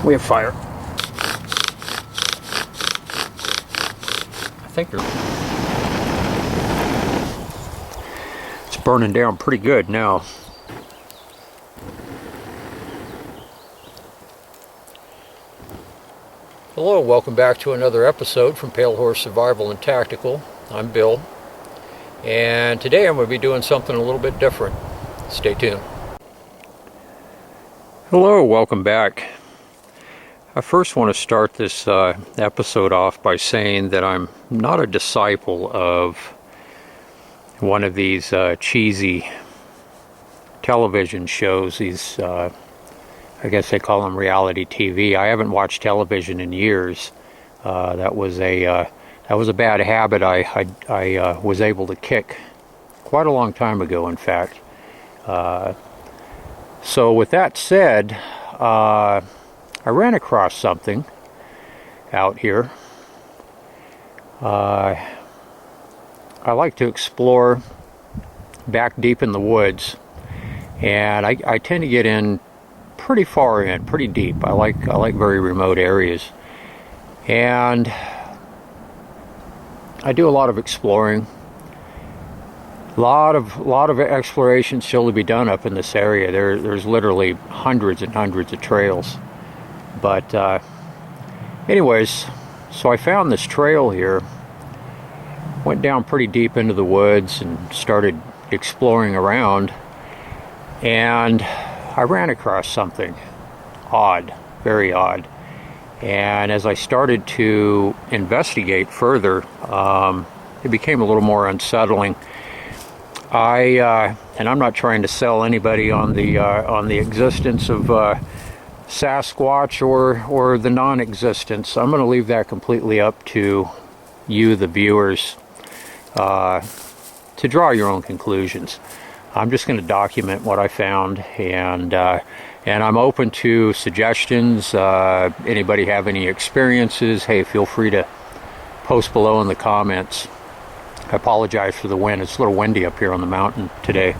We have fire. I think it's burning down pretty good now. Hello, welcome back to another episode from Pale Horse Survival and Tactical. I'm Bill, and today I'm going to be doing something a little bit different. Stay tuned. Hello, welcome back. I first want to start this episode off by saying that I'm not a disciple of one of these cheesy television shows. These, I guess they call them reality TV. I haven't watched television in years. That was a bad habit I was able to kick quite a long time ago, in fact. So with that said, I ran across something out here. I like to explore back deep in the woods, and I tend to get in pretty far in, pretty deep. I like very remote areas, and I do a lot of exploring. A lot of exploration still to be done up in this area. There's literally hundreds and hundreds of trails. But anyways, so I found this trail here, went down pretty deep into the woods and started exploring around, and I ran across something odd, very odd. And as I started to investigate further, it became a little more unsettling. And I'm not trying to sell anybody on the existence of Sasquatch or the non-existence. I'm going to leave that completely up to you, the viewers, to draw your own conclusions. I'm just going to document what I found, and I'm open to suggestions. Anybody have any experiences? Hey, feel free to post below in the comments. I apologize for the wind. It's a little windy up here on the mountain today.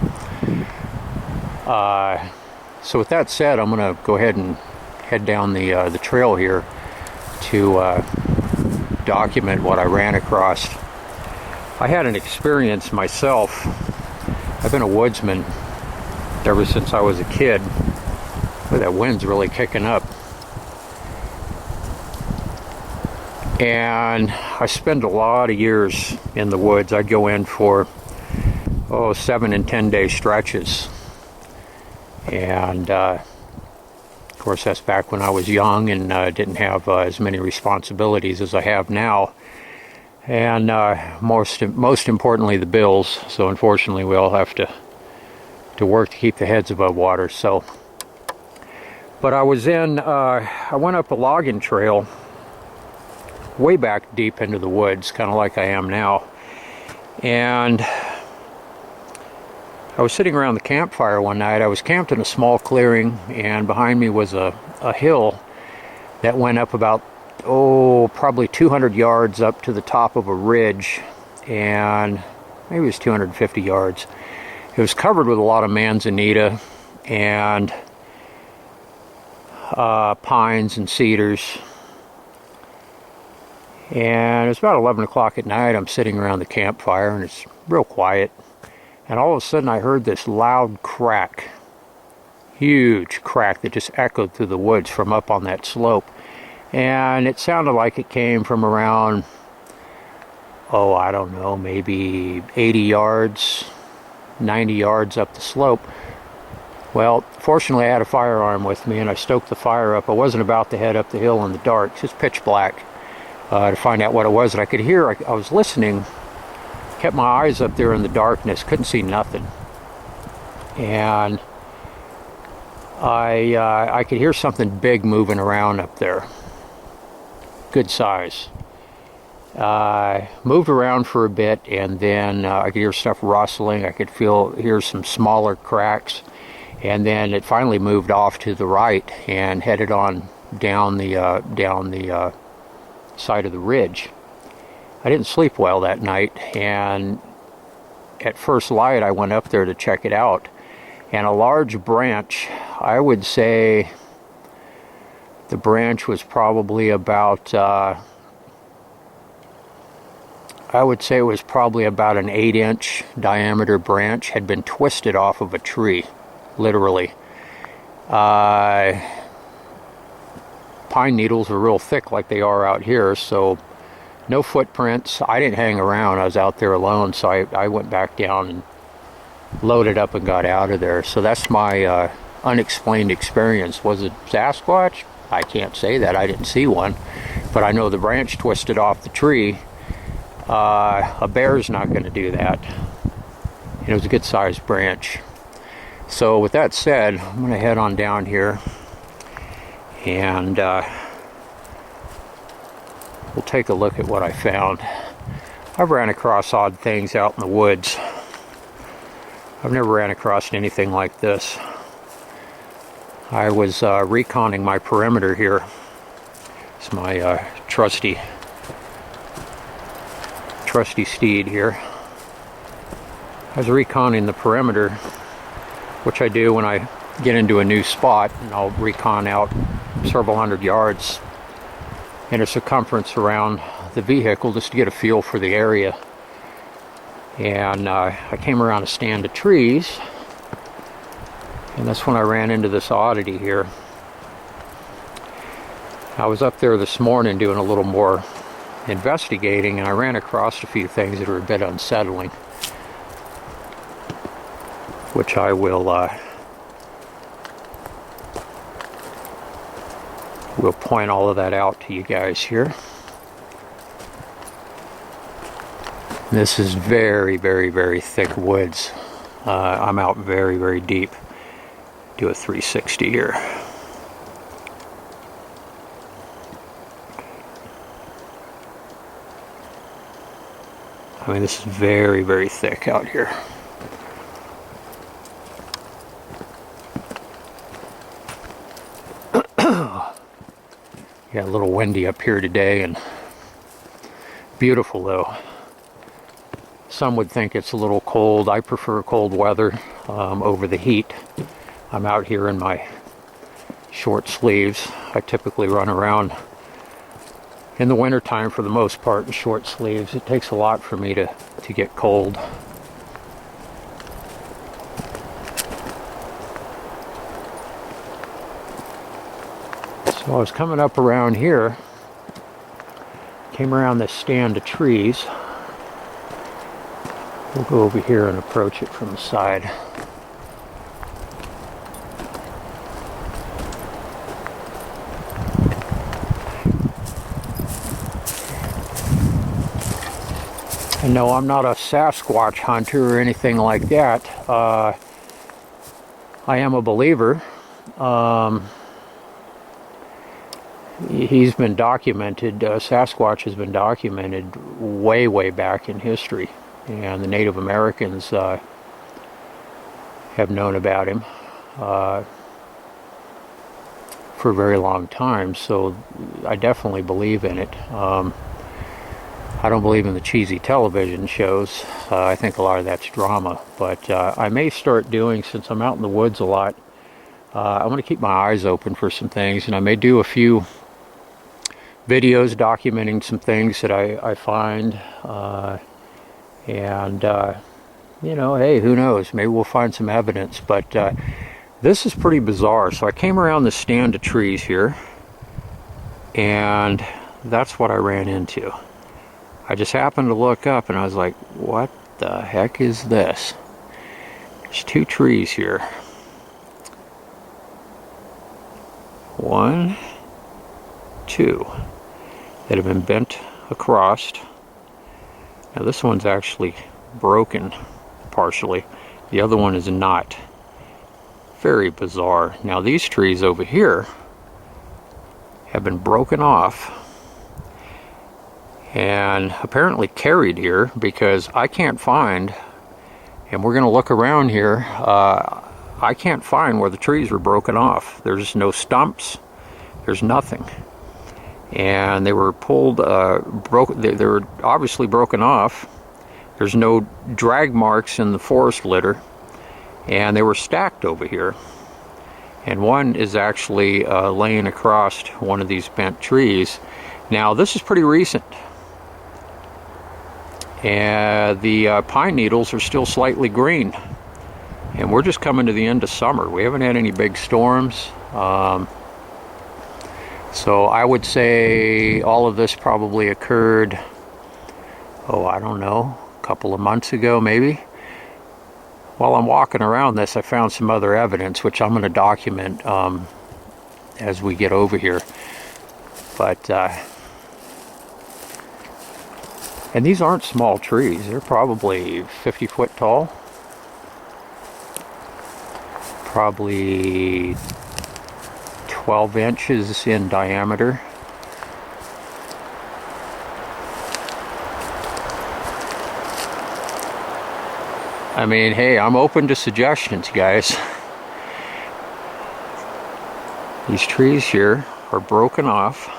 So with that said, I'm going to go ahead and head down the trail here to document what I ran across. I had an experience myself. I've been a woodsman ever since I was a kid. Boy, that wind's really kicking up. And I spend a lot of years in the woods. I'd go in for 7 and 10 day stretches. And of course, that's back when I was young and didn't have as many responsibilities as I have now. And most importantly, the bills. So unfortunately, we all have to work to keep the heads above water. So, but I went up a logging trail way back deep into the woods, kind of like I am now. And I was sitting around the campfire one night. I was camped in a small clearing, and behind me was a hill that went up about, probably 200 yards up to the top of a ridge, and maybe it was 250 yards. It was covered with a lot of manzanita and pines and cedars. And it was about 11 o'clock at night. I'm sitting around the campfire, and it's real quiet. And all of a sudden I heard this loud crack, huge crack that just echoed through the woods from up on that slope. And it sounded like it came from around, I don't know, maybe 80 yards, 90 yards up the slope. Well, fortunately I had a firearm with me, and I stoked the fire up. I wasn't about to head up the hill in the dark, just pitch black, to find out what it was. And I could hear, I was listening, kept my eyes up there in the darkness, couldn't see nothing. And I could hear something big moving around up there, good size. Moved around for a bit, and then I could hear stuff rustling. I could hear some smaller cracks, and then it finally moved off to the right and headed on down the side of the ridge. I didn't sleep well that night, and at first light I went up there to check it out, and a large branch, I would say The branch was probably about, I would say it was probably about an 8-inch diameter branch, had been twisted off of a tree, literally. Pine needles are real thick like they are out here, so no footprints. I didn't hang around. I was out there alone, so I went back down and loaded up and got out of there. So that's my unexplained experience. Was it Sasquatch? I can't say that. I didn't see one, but I know the branch twisted off the tree. A bear's not going to do that. It was a good sized branch. So with that said, I'm going to head on down here and we'll take a look at what I found. I've ran across odd things out in the woods. I've never ran across anything like this. I was reconning my perimeter here. It's my trusty steed here. I was reconning the perimeter, which I do when I get into a new spot, and I'll recon out several hundred yards in a circumference around the vehicle just to get a feel for the area. And I came around a stand of trees, and that's when I ran into this oddity here. I was up there this morning doing a little more investigating, and I ran across a few things that are a bit unsettling, which I will point all of that out to you guys here. This is very, very, very thick woods. I'm out very, very deep. Do a 360 here. I mean, this is very, very thick out here. Yeah, a little windy up here today, and beautiful though. Some would think it's a little cold. I prefer cold weather over the heat. I'm out here in my short sleeves. I typically run around in the wintertime for the most part in short sleeves. It takes a lot for me to get cold. So I was coming up around here, came around this stand of trees. We'll go over here and approach it from the side. And no, I'm not a Sasquatch hunter or anything like that. I am a believer. He's been documented, Sasquatch has been documented way, way back in history. And the Native Americans have known about him for a very long time, so I definitely believe in it. I don't believe in the cheesy television shows. I think a lot of that's drama, but I may start doing, since I'm out in the woods a lot, I want to keep my eyes open for some things, and I may do a few videos documenting some things that I find. You know, hey, who knows? Maybe we'll find some evidence. But this is pretty bizarre. So I came around the stand of trees here, and that's what I ran into. I just happened to look up, and I was like, what the heck is this? There's two trees here. One, two, that have been bent across. Now this one's actually broken partially. The other one is not. Very bizarre. Now these trees over here have been broken off and apparently carried here, because I can't find, and we're going to look around here, I can't find where the trees were broken off. There's no stumps. There's nothing. And they were pulled, they were obviously broken off. There's no drag marks in the forest litter, and they were stacked over here. And one is actually laying across one of these bent trees. Now this is pretty recent, and the pine needles are still slightly green, and we're just coming to the end of summer. We haven't had any big storms, so I would say all of this probably occurred, oh, I don't know, a couple of months ago maybe. While I'm walking around this, I found some other evidence, which I'm going to document as we get over here. But, and these aren't small trees. They're probably 50 foot tall. Probably 12 inches in diameter. I mean, hey, I'm open to suggestions, guys. These trees here are broken off.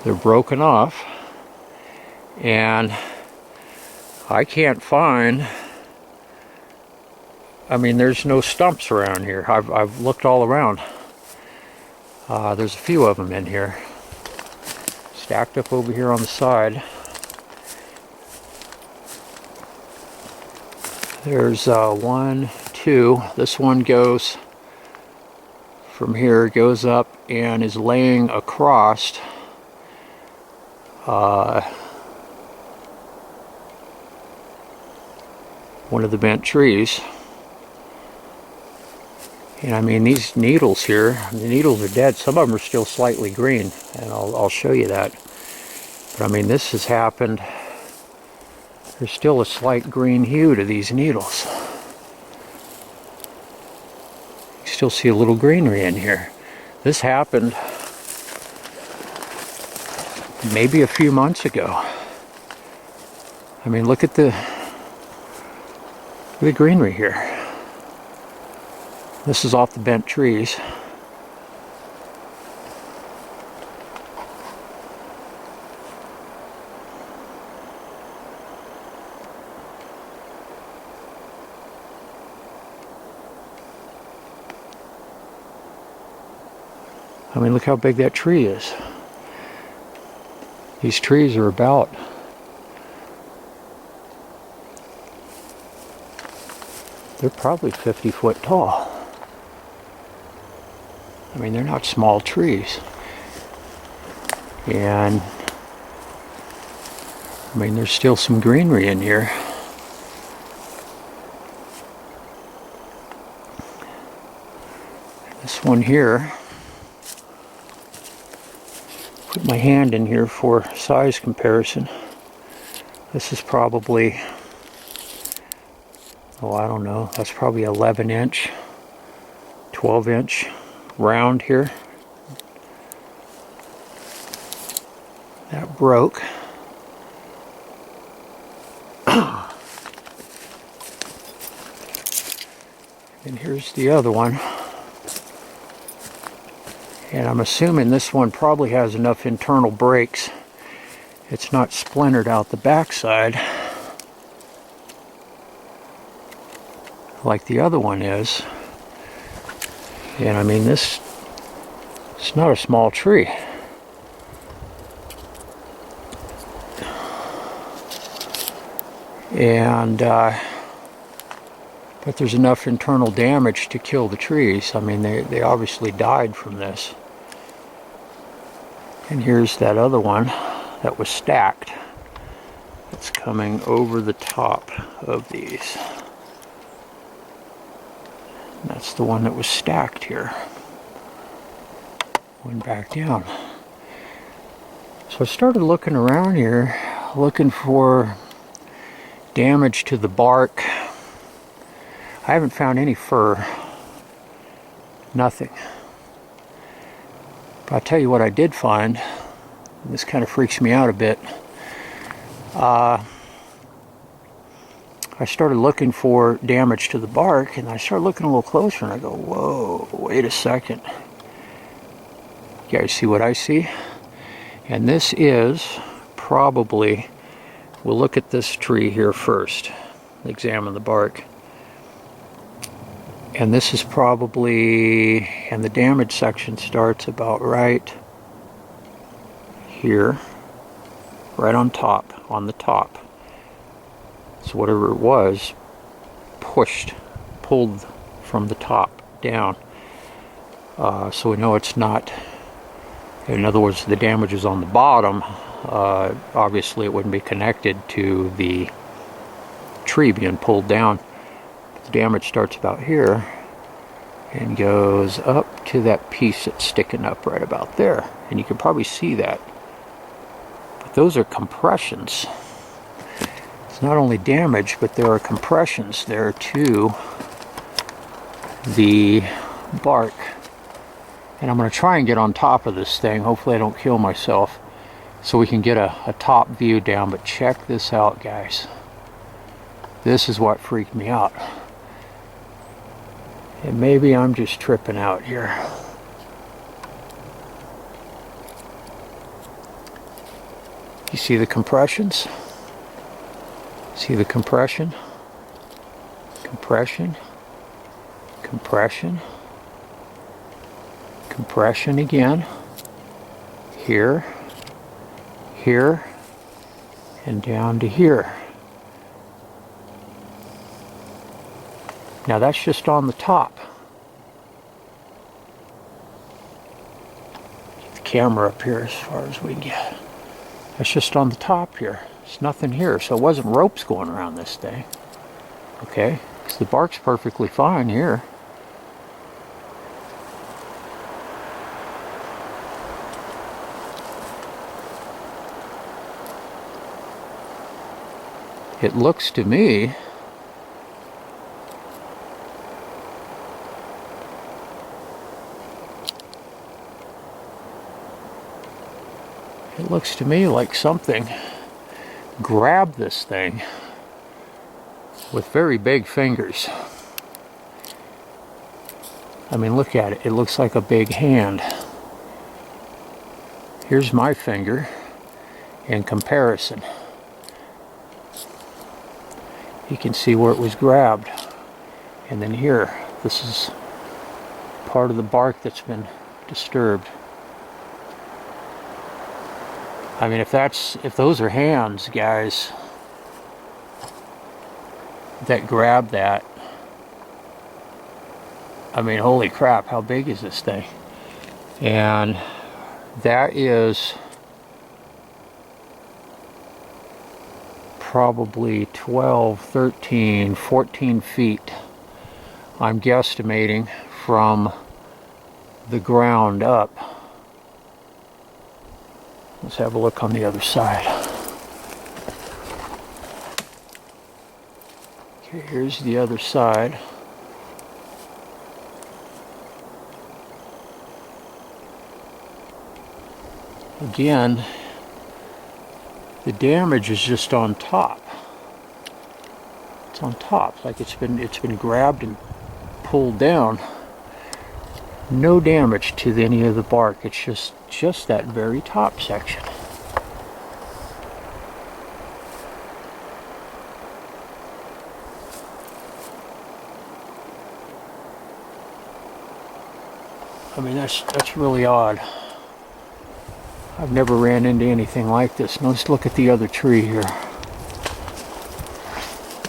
They're broken off, and I can't find, I mean, there's no stumps around here. I've looked all around. There's a few of them in here, stacked up over here on the side. There's one, two. This one goes from here, goes up and is laying across one of the bent trees. And I mean, these needles here, the needles are dead. Some of them are still slightly green, and I'll show you that. But I mean, this has happened. There's still a slight green hue to these needles. You still see a little greenery in here. This happened maybe a few months ago. I mean, look at the greenery here. This is off the bent trees. I mean, look how big that tree is. These trees are about, they're probably 50 foot tall. I mean, they're not small trees. And I mean, there's still some greenery in here. This one here, put my hand in here for size comparison. This is probably, oh, I don't know, that's probably 11 inch, 12 inch round here. That broke. And here's the other one. And I'm assuming this one probably has enough internal breaks. It's not splintered out the backside like the other one is. And I mean, it's not a small tree. And but there's enough internal damage to kill the trees. I mean, they obviously died from this. And here's that other one that was stacked. It's coming over the top of these. And that's the one that was stacked here. Went back down. So I started looking around here, looking for damage to the bark. I haven't found any fur. Nothing. But I'll tell you what I did find. This kind of freaks me out a bit. I started looking for damage to the bark, and I started looking a little closer, and I go, whoa, wait a second. You guys see what I see? And this is probably, we'll look at this tree here first, examine the bark. And this is probably, and the damage section starts about right here, right on top, on the top. So whatever it was, pulled from the top down. So we know it's not, in other words, the damage is on the bottom. Obviously it wouldn't be connected to the tree being pulled down. The damage starts about here and goes up to that piece that's sticking up right about there. And you can probably see that. But those are compressions. It's not only damage, but there are compressions there to the bark. And I'm going to try and get on top of this thing. Hopefully I don't kill myself, so we can get a top view down. But check this out, guys. This is what freaked me out. And maybe I'm just tripping out here. You see the compressions? See the compression? Compression. Compression. Compression again. Here. Here. And down to here. Now that's just on the top. Get the camera up here as far as we can get. That's just on the top here. There's nothing here, so it wasn't ropes going around this thing. Okay, because the bark's perfectly fine here. It looks to me like something grabbed this thing with very big fingers. I mean, look at it. It looks like a big hand. Here's my finger in comparison. You can see where it was grabbed. And then here, this is part of the bark that's been disturbed. I mean, if those are hands, guys, that grab that, I mean, holy crap, how big is this thing? And that is probably 12, 13, 14 feet, I'm guesstimating, from the ground up. Let's have a look on the other side. Okay, here's the other side. Again, the damage is just on top. It's on top, like it's been grabbed and pulled down. No damage to any of the bark. It's just that very top section. I mean, that's really odd. I've never ran into anything like this. Now let's look at the other tree here.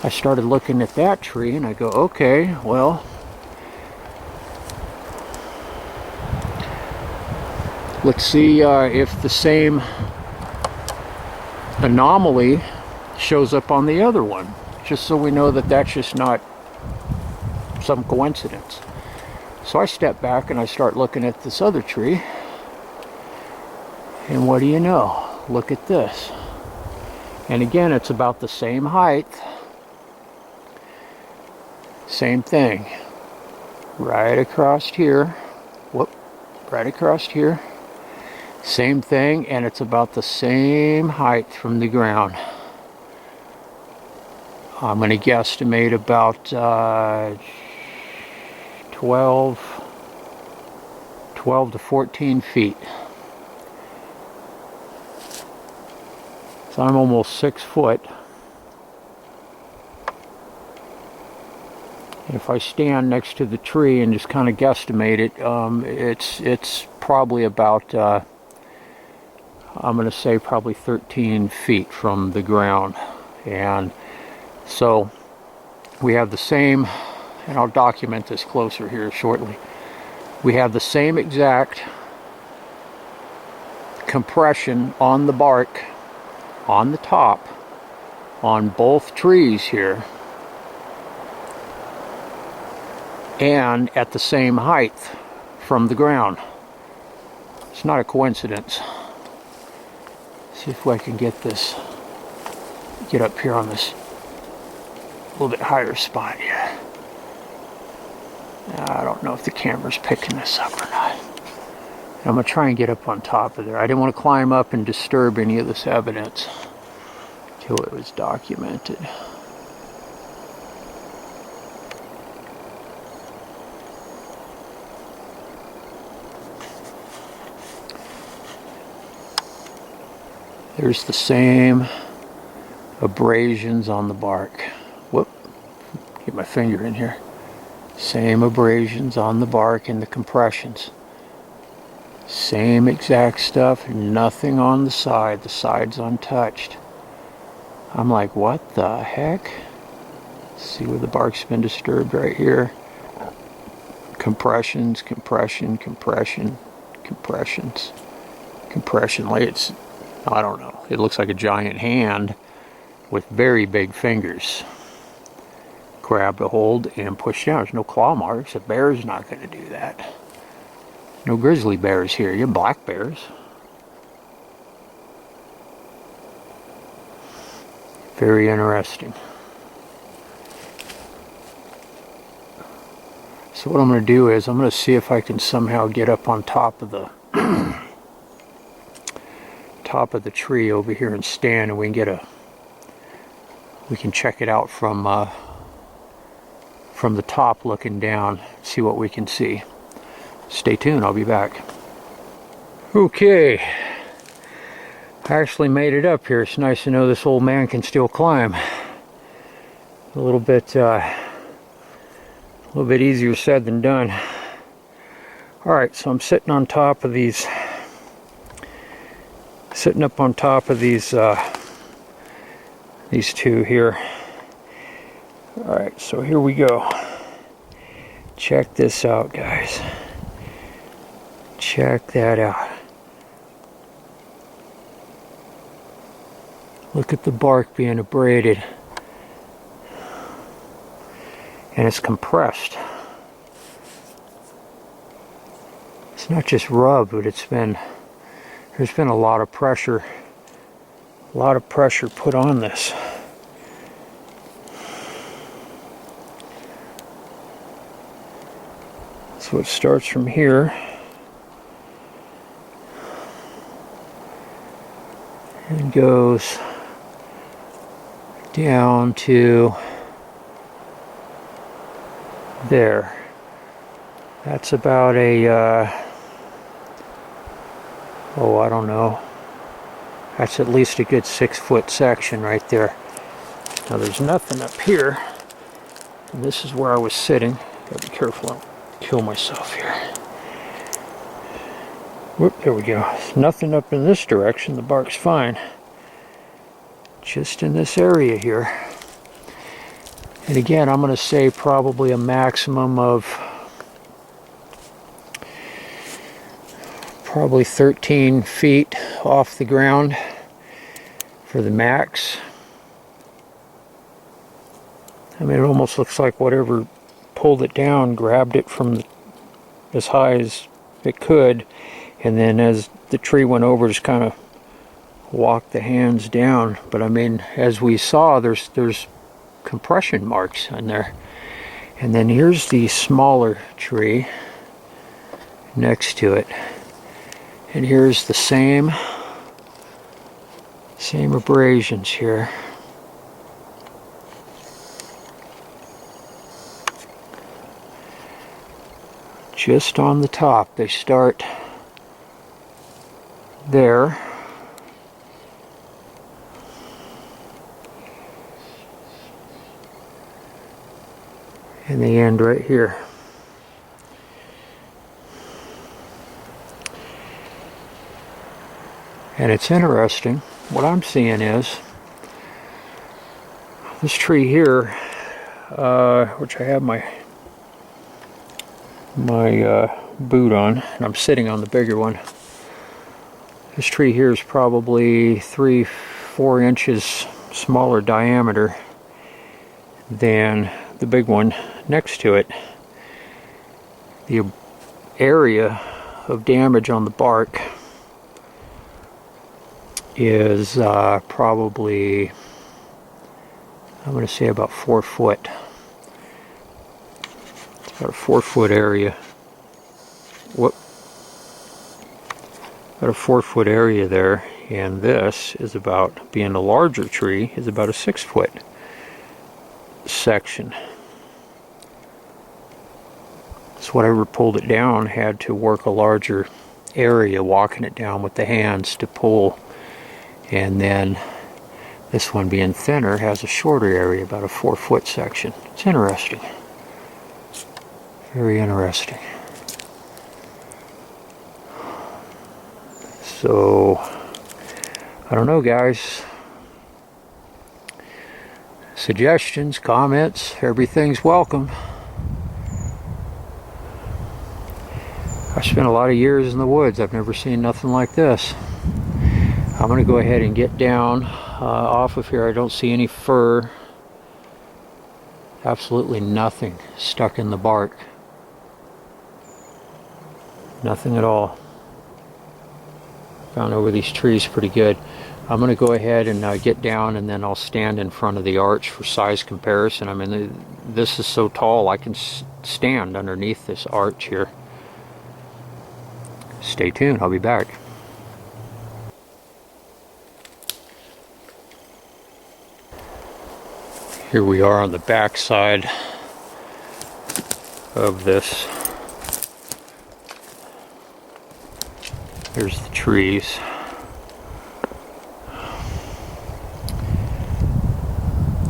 I started looking at that tree and I go, okay, well, let's see if the same anomaly shows up on the other one, just so we know that that's just not some coincidence. So I step back and I start looking at this other tree, and what do you know? Look at this. And again, it's about the same height. Same thing. Right across here. Whoop. Right across here. Same thing, and it's about the same height from the ground. I'm going to guesstimate about 12 12 to 14 feet. So I'm almost 6 foot. If I stand next to the tree and just kind of guesstimate it, it's probably about, I'm going to say probably 13 feet from the ground. And so we have the same, and I'll document this closer here shortly. We have the same exact compression on the bark, on the top, on both trees here, and at the same height from the ground. It's not a coincidence. See if I can get up here on this a little bit higher spot here. I don't know if the camera's picking this up or not. I'm going to try and get up on top of there. I didn't want to climb up and disturb any of this evidence until it was documented. There's the same abrasions on the bark. Whoop, get my finger in here. Same abrasions on the bark and the compressions. Same exact stuff, nothing on the side. The side's untouched. I'm like, what the heck? See where the bark's been disturbed right here. Compressions, compression, compression, compressions, compression. Like it's, I don't know. It looks like a giant hand with very big fingers. Grab a hold and push down. There's no claw marks. A bear's not going to do that. No grizzly bears here. You have black bears. Very interesting. So what I'm going to do is I'm going to see if I can somehow get up on top of the top of the tree over here and stand, and we can check it out from the top looking down, see what we can see. Stay tuned, I'll be back. Okay, I actually made it up here. It's nice to know this old man can still climb. A little bit easier said than done. Alright, so I'm sitting on top of these, sitting up on top of these two here. Alright, so here we go. Check this out, guys. Check that out. Look at the bark being abraded. And it's compressed. It's not just rubbed, but there's been a lot of pressure. A lot of pressure put on this. So it starts from here and goes down to there. That's about a oh, I don't know, that's at least a good 6 foot section right there. Now there's nothing up here, and this is where I was sitting. Gotta be careful, I'll kill myself here. Whoop, there we go. There's nothing up in this direction, the bark's fine. Just in this area here. And again, I'm going to say probably a maximum of probably 13 feet off the ground for the max. I mean, it almost looks like whatever pulled it down grabbed it from as high as it could, and then as the tree went over, just kind of walked the hands down. But I mean, as we saw, there's compression marks in there. And then here's the smaller tree next to it, and here's the same abrasions here. just on the top. They start there. And they end right here. And it's interesting. What I'm seeing is this tree here, which I have my boot on, and I'm sitting on the bigger one. This tree here is probably 3-4 inches smaller diameter than the big one next to it. The area of damage on the bark is probably, I'm going to say about 4 foot. It's about a 4 foot area. About a 4 foot area there, and this is about, being a larger tree, is about a 6 foot section. So whatever pulled it down had to work a larger area, walking it down with the hands to pull. And then this one, being thinner, has a shorter area, about a 4 foot section. It's interesting. Very interesting. So, I don't know, guys. Suggestions, comments, everything's welcome. I spent a lot of years in the woods. I've never seen nothing like this. I'm going to go ahead and get down off of here. I don't see any fur. Absolutely nothing stuck in the bark. Nothing at all. Found over these trees pretty good. I'm going to go ahead and get down, and then I'll stand in front of the arch for size comparison. I mean, this is so tall I can stand underneath this arch here. Stay tuned, I'll be back. Here we are on the back side of this. There's the trees.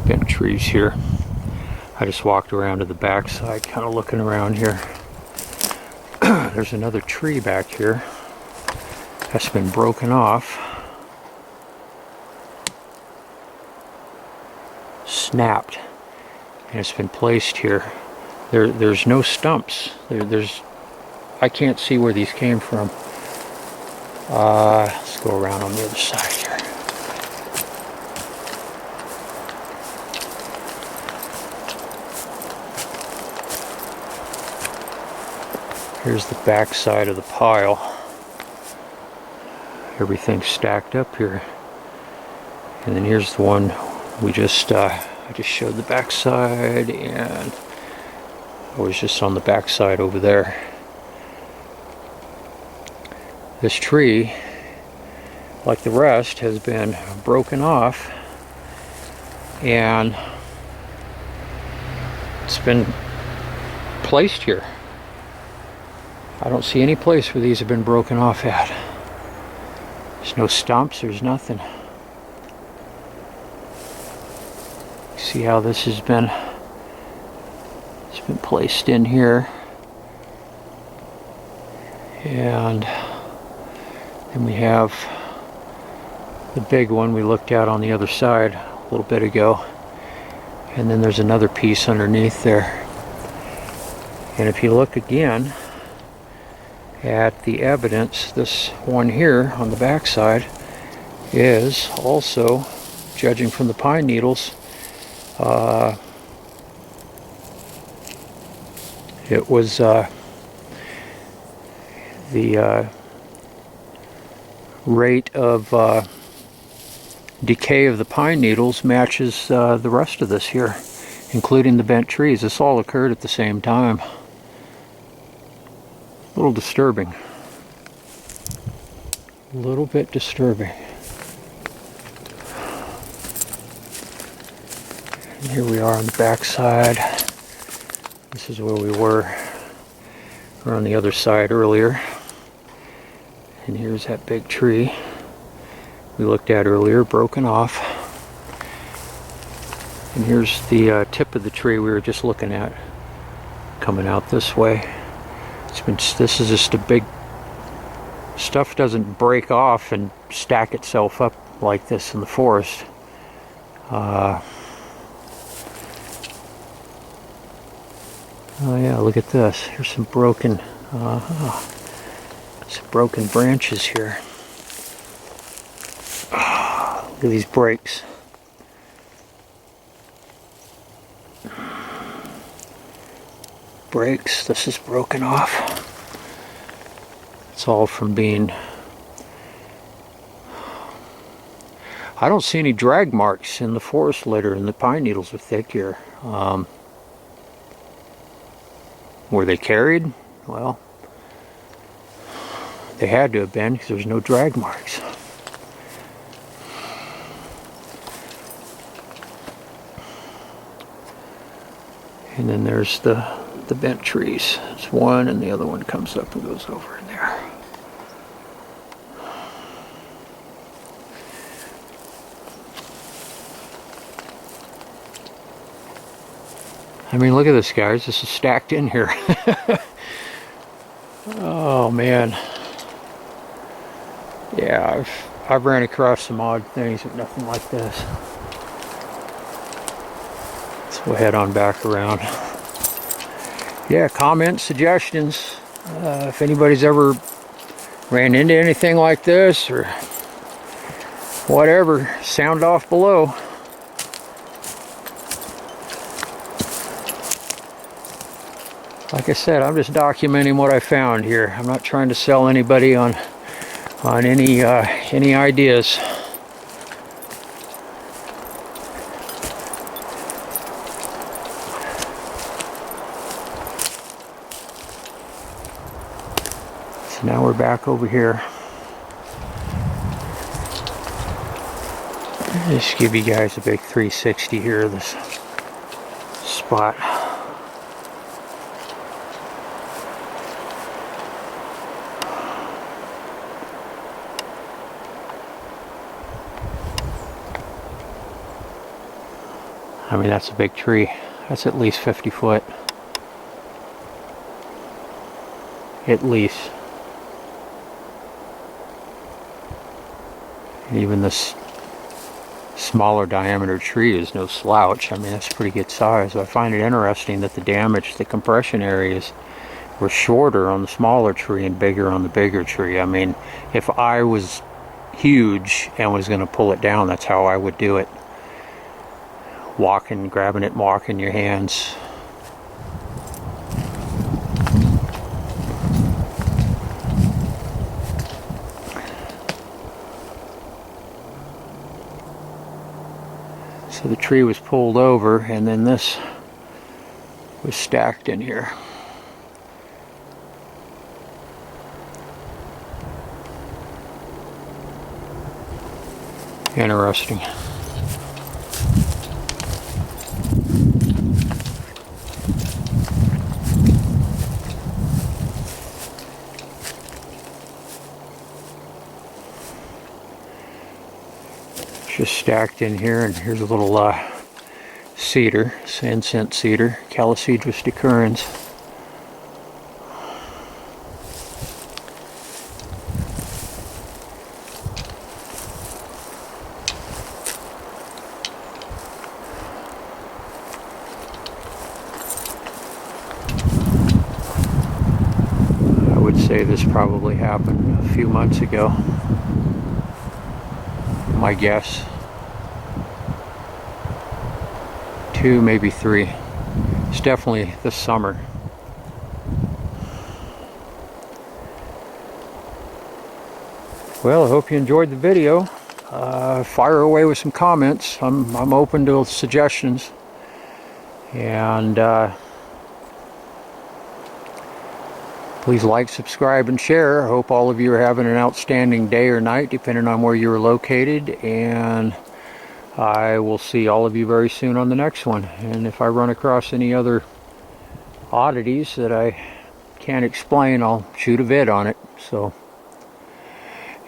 Bent trees here. I just walked around to the back side, kind of looking around here. There's another tree back here that's been broken off. Snapped. And it's been placed here. There's no stumps. I can't see where these came from. Let's go around on the other side here. Here's the back side of the pile. Everything's stacked up here. And then here's the one we just, I just showed the back side, and I was just on the back side over there. This tree, like the rest, has been broken off, and it's been placed here. I don't see any place where these have been broken off at. There's no stumps, there's nothing. See how this has been, it's been placed in here. And then we have the big one we looked at on the other side a little bit ago. And then there's another piece underneath there. And if you look again at the evidence, this one here on the back side is also, judging from the pine needles, it was the rate of decay of the pine needles matches the rest of this here, including the bent trees. This all occurred at the same time. A little disturbing. A little bit disturbing. And here we are on the back side. This is where we were We're on the other side earlier. And here's that big tree we looked at earlier, broken off. And here's the tip of the tree we were just looking at, coming out this way. This is just a big, stuff doesn't break off and stack itself up like this in the forest. Oh yeah, look at this. Here's some broken branches here. Look at these breaks. Breaks. This is broken off. It's all from being... I don't see any drag marks in the forest litter, and the pine needles are thick here. Were they carried? Well, they had to have been, because there's no drag marks. And then there's the bent trees. It's one, and the other one comes up and goes over in there. I mean, look at this, guys. This is stacked in here. Oh man. Yeah, I've ran across some odd things, but nothing like this. We'll head on back around. Yeah, comments, suggestions. If anybody's ever ran into anything like this or whatever, sound off below. Like I said, I'm just documenting what I found here. I'm not trying to sell anybody on any ideas. So now we're back over here. Just give you guys a big 360 here of this spot. I mean, that's a big tree. That's at least 50 foot. At least. And even this smaller diameter tree is no slouch. I mean, that's pretty good size. I find it interesting that the compression areas were shorter on the smaller tree and bigger on the bigger tree. I mean, if I was huge and was going to pull it down, that's how I would do it. Walking, grabbing it, walking your hands. So the tree was pulled over, and then this was stacked in here. Interesting. Just stacked in here, and here's a little cedar, sand-scent cedar, Calicidris decurrens. I would say this probably happened a few months ago. My guess. 2, maybe 3. It's definitely this summer. Well, I hope you enjoyed the video. Fire away with some comments. I'm open to suggestions. And please like, subscribe, and share. I hope all of you are having an outstanding day or night, depending on where you're located. And I will see all of you very soon on the next one. And if I run across any other oddities that I can't explain, I'll shoot a vid on it. So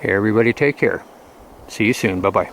everybody take care. See you soon. Bye-bye.